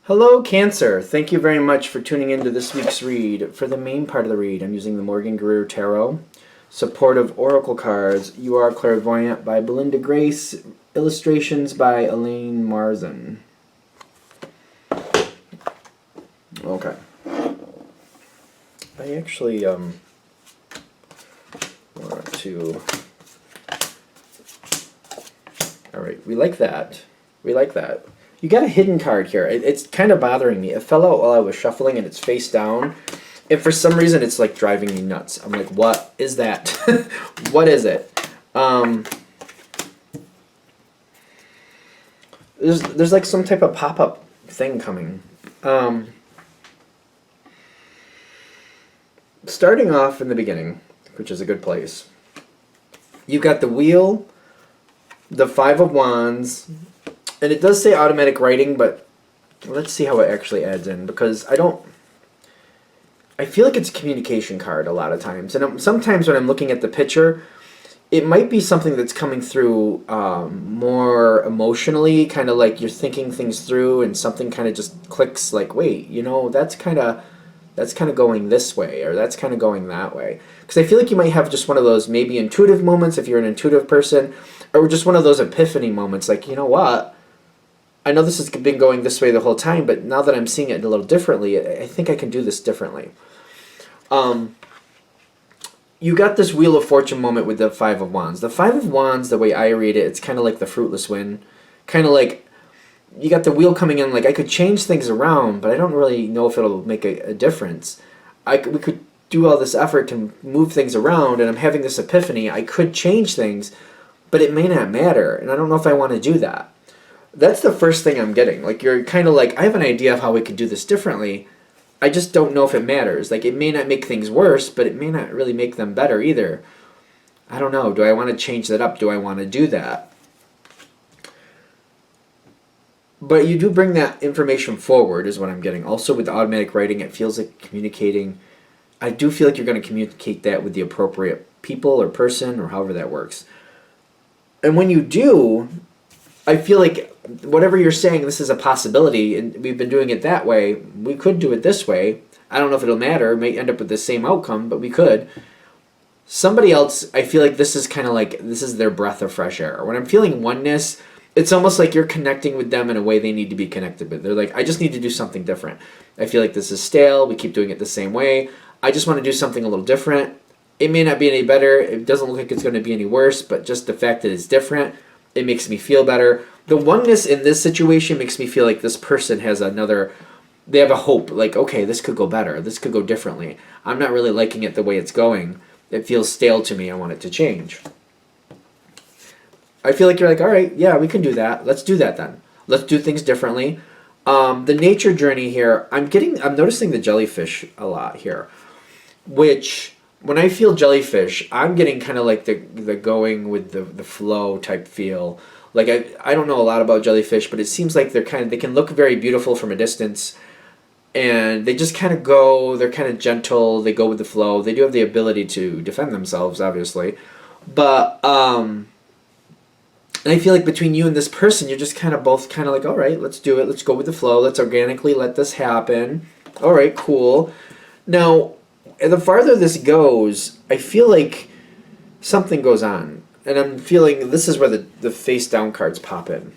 Hello, Cancer. Thank you very much for tuning into this week's read. For the main part of the read, I'm using the Morgan Greer Tarot. Supportive Oracle cards. You Are Clairvoyant by Belinda Grace. Illustrations by Elaine Marzan. Okay. I actually want to... Alright, we like that. We like that. You got a hidden card here. It's kind of bothering me. It fell out while I was shuffling and it's face down. And for some reason it's like driving me nuts. I'm like, what is that? What is it? There's like some type of pop-up thing coming. Starting off in the beginning, which is a good place. You've got the Wheel, the Five of Wands, and it does say automatic writing, but let's see how it actually adds in, because I feel like it's a communication card a lot of times. And sometimes when I'm looking at the picture, it might be something that's coming through more emotionally, kind of like you're thinking things through and something kind of just clicks like, wait, you know, that's kind of going this way, or that's kind of going that way. Because I feel like you might have just one of those maybe intuitive moments if you're an intuitive person, or just one of those epiphany moments like, you know what? I know this has been going this way the whole time, but now that I'm seeing it a little differently, I think I can do this differently. You got this Wheel of Fortune moment with the Five of Wands. The Five of Wands, the way I read it, it's kind of like the fruitless wind. Kind of like you got the wheel coming in, like I could change things around, but I don't really know if it'll make a difference. We could do all this effort to move things around, and I'm having this epiphany. I could change things, but it may not matter, and I don't know if I want to do that. That's the first thing I'm getting. Like, you're kind of like, I have an idea of how we could do this differently. I just don't know if it matters. Like, it may not make things worse, but it may not really make them better either. I don't know. Do I want to change that up? Do I want to do that? But you do bring that information forward, is what I'm getting. Also, with the automatic writing, it feels like communicating. I do feel like you're going to communicate that with the appropriate people or person, or however that works. And when you do, I feel like whatever you're saying, this is a possibility, and we've been doing it that way. We could do it this way. I don't know if it'll matter. It may end up with the same outcome, but we could. Somebody else, I feel like this is kind of like, this is their breath of fresh air. When I'm feeling oneness, it's almost like you're connecting with them in a way they need to be connected with. They're like, I just need to do something different. I feel like this is stale. We keep doing it the same way. I just want to do something a little different. It may not be any better. It doesn't look like it's going to be any worse, but just the fact that it's different, it makes me feel better. The oneness in this situation makes me feel like this person has they have a hope. Like, okay, this could go better. This could go differently. I'm not really liking it the way it's going. It feels stale to me. I want it to change. I feel like you're like, all right, yeah, we can do that. Let's do that then. Let's do things differently. The nature journey here, I'm noticing the jellyfish a lot here, which when I feel jellyfish, I'm getting kind of like the going with the flow type feel. Like I don't know a lot about jellyfish, but it seems like they can look very beautiful from a distance, and they just kind of go. They're kind of gentle. They go with the flow. They do have the ability to defend themselves, obviously, but and I feel like between you and this person, you're just kind of both kind of like, all right, let's do it. Let's go with the flow. Let's organically let this happen. All right, cool. Now, the farther this goes, I feel like something goes on. And I'm feeling this is where the face down cards pop in.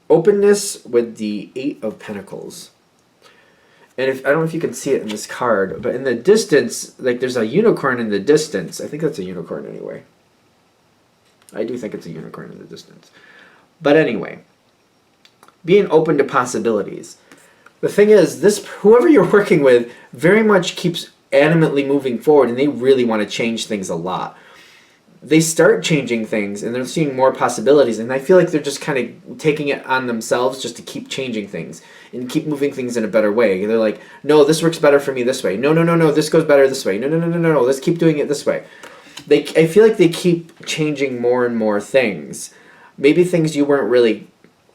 Openness with the Eight of Pentacles. And I don't know if you can see it in this card, but in the distance, like there's a unicorn in the distance. I think that's a unicorn anyway. I do think it's a unicorn in the distance. But anyway, being open to possibilities. The thing is, whoever you're working with very much keeps adamantly moving forward, and they really want to change things a lot. They start changing things, and they're seeing more possibilities, and I feel like they're just kind of taking it on themselves just to keep changing things and keep moving things in a better way. They're like, no, this works better for me this way. No, this goes better this way. No, let's keep doing it this way. I feel like they keep changing more and more things. Maybe things you weren't really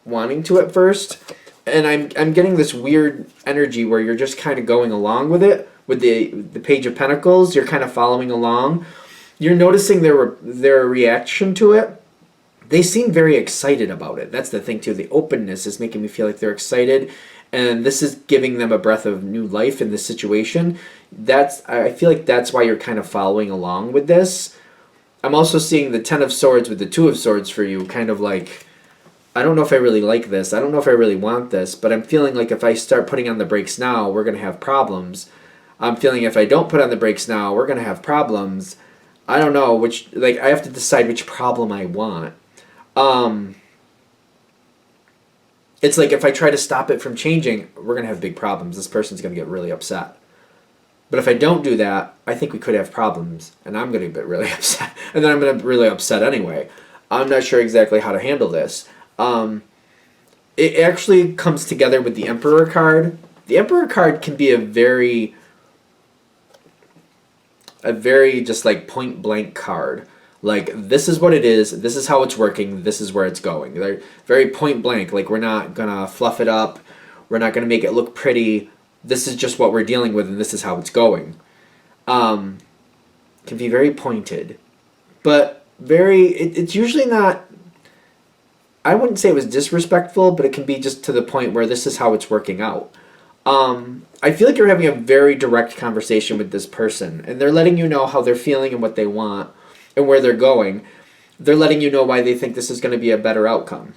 wanting to at first, and I'm getting this weird energy where you're just kind of going along with it. With the Page of Pentacles, you're kind of following along. You're noticing their reaction to it, they seem very excited about it. That's the thing too. The openness is making me feel like they're excited, and this is giving them a breath of new life in this situation. I feel like that's why you're kind of following along with this. I'm also seeing the Ten of Swords with the Two of Swords for you, kind of like, I don't know if I really like this. I don't know if I really want this, but I'm feeling like if I start putting on the brakes now, we're going to have problems. I'm feeling if I don't put on the brakes now, we're going to have problems. I don't know which, like, I have to decide which problem I want. It's like if I try to stop it from changing, we're going to have big problems. This person's going to get really upset. But if I don't do that, I think we could have problems, and I'm going to get really upset. And then I'm going to be really upset anyway. I'm not sure exactly how to handle this. It actually comes together with the Emperor card. The Emperor card can be a very just like point blank card. Like, this is what it is, this is how it's working, this is where it's going. They're very point blank. Like, we're not gonna fluff it up, we're not gonna make it look pretty. This is just what we're dealing with, and this is how it's going. Can be very pointed, but it's usually not. I wouldn't say it was disrespectful, but it can be just to the point where this is how it's working out. I feel like you're having a very direct conversation with this person, and they're letting you know how they're feeling and what they want and where they're going. They're letting you know why they think this is going to be a better outcome.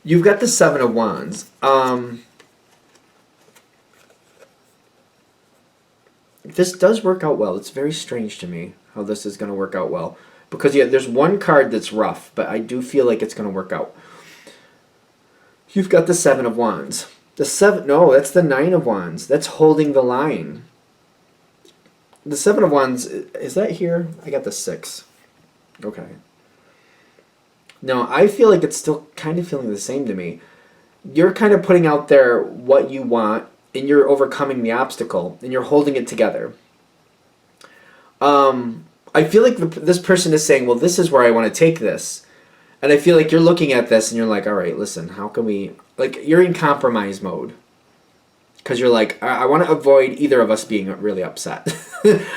You've got the Seven of Wands. This does work out well. It's very strange to me how this is going to work out well. Because yeah, there's one card that's rough, but I do feel like it's going to work out. You've got the Seven of Wands. No, that's the Nine of Wands. That's holding the line. The Seven of Wands, is that here? I got the Six. Okay. No, I feel like it's still kind of feeling the same to me. You're kind of putting out there what you want, and you're overcoming the obstacle, and you're holding it together. I feel like this person is saying, well, this is where I want to take this. And I feel like you're looking at this and you're like, all right, listen, how can we... Like, you're in compromise mode. Because you're like, I want to avoid either of us being really upset.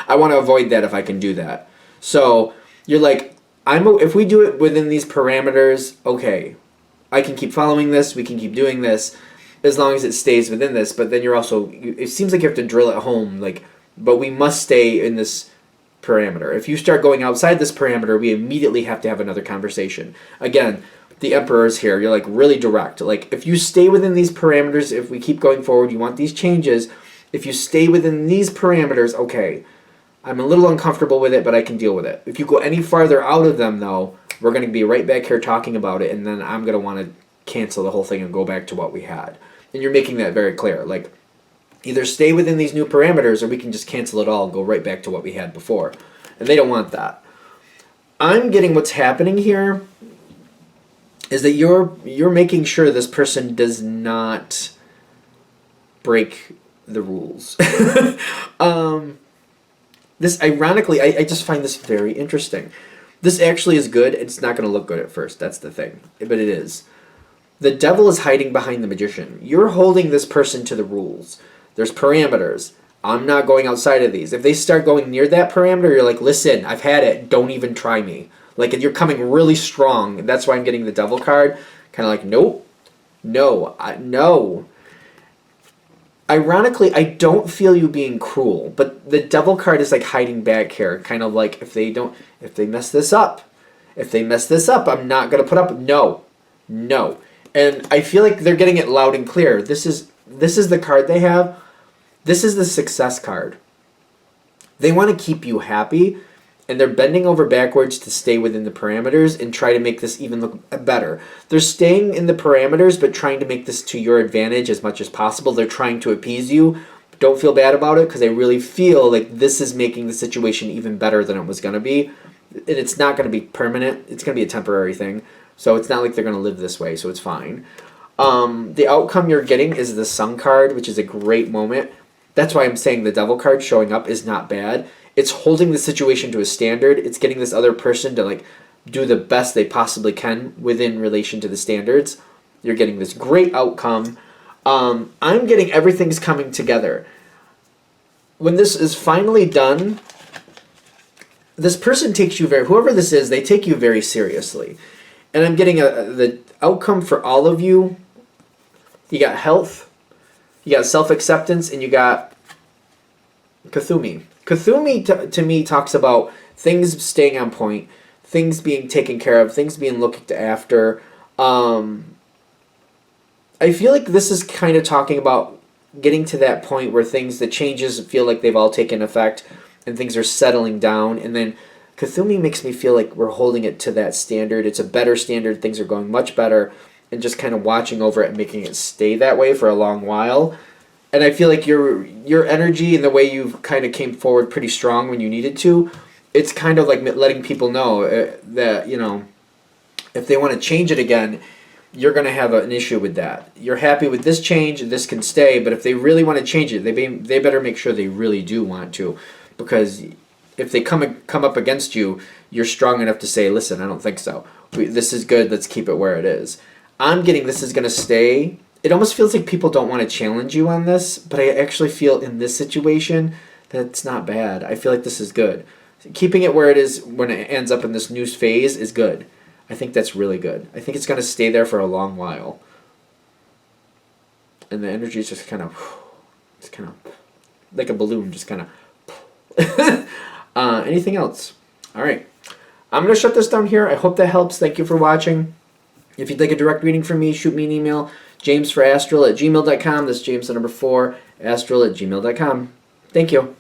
I want to avoid that if I can do that. So, you're like, if we do it within these parameters, okay, I can keep following this, we can keep doing this, as long as it stays within this. But then you're also... It seems like you have to drill it home, like, but we must stay in this parameter. If you start going outside this parameter, we immediately have to have another conversation. Again, the Emperor's here. You're like really direct. Like, if you stay within these parameters, if we keep going forward, you want these changes. If you stay within these parameters, okay, I'm a little uncomfortable with it, but I can deal with it. If you go any farther out of them, though, we're going to be right back here talking about it, and then I'm going to want to cancel the whole thing and go back to what we had. And you're making that very clear. Like, either stay within these new parameters or we can just cancel it all and go right back to what we had before. And they don't want that. I'm getting what's happening here is that you're making sure this person does not break the rules. This, ironically, I just find this very interesting. This actually is good. It's not going to look good at first. That's the thing. But it is. The devil is hiding behind the magician. You're holding this person to the rules. There's parameters. I'm not going outside of these. If they start going near that parameter, you're like, listen, I've had it. Don't even try me. Like, you're coming really strong. That's why I'm getting the devil card. Kind of like, nope. No. No. Ironically, I don't feel you being cruel. But the devil card is like hiding back here. Kind of like, if they mess this up. If they mess this up, I'm not going to put up. No. No. And I feel like they're getting it loud and clear. This is the card they have. This is the success card. They want to keep you happy, and they're bending over backwards to stay within the parameters and try to make this even look better. They're staying in the parameters, but trying to make this to your advantage as much as possible. They're trying to appease you. Don't feel bad about it, because they really feel like this is making the situation even better than it was going to be. And it's not going to be permanent. It's going to be a temporary thing. So it's not like they're going to live this way, so it's fine. The outcome you're getting is the Sun card, which is a great moment. That's why I'm saying the devil card showing up is not bad. It's holding the situation to a standard. It's getting this other person to like do the best they possibly can within relation to the standards. You're getting this great outcome. I'm getting everything's coming together. When this is finally done, this person takes you whoever this is, they take you very seriously. And I'm getting the outcome for all of you. You got health, you got self-acceptance, and you got Kuthumi. Kuthumi to me talks about things staying on point, things being taken care of, things being looked after. I feel like this is kind of talking about getting to that point where the changes feel like they've all taken effect and things are settling down. And then Kuthumi makes me feel like we're holding it to that standard. It's a better standard. Things are going much better, and just kind of watching over it and making it stay that way for a long while. And I feel like your energy and the way you kind of came forward pretty strong when you needed to, it's kind of like letting people know that, if they want to change it again, you're going to have an issue with that. You're happy with this change, this can stay, but if they really want to change it, they better make sure they really do want to, because if they come up against you, you're strong enough to say, listen, I don't think so. This is good, let's keep it where it is. I'm getting this is going to stay. It almost feels like people don't want to challenge you on this, but I actually feel in this situation that it's not bad. I feel like this is good. Keeping it where it is when it ends up in this new phase is good. I think that's really good. I think it's going to stay there for a long while. And the energy is just kind of like a balloon, just kind of. Anything else? All right. I'm going to shut this down here. I hope that helps. Thank you for watching. If you'd like a direct reading from me, shoot me an email, jamesforastral@gmail.com. That's James the number 4, astral@gmail.com. Thank you.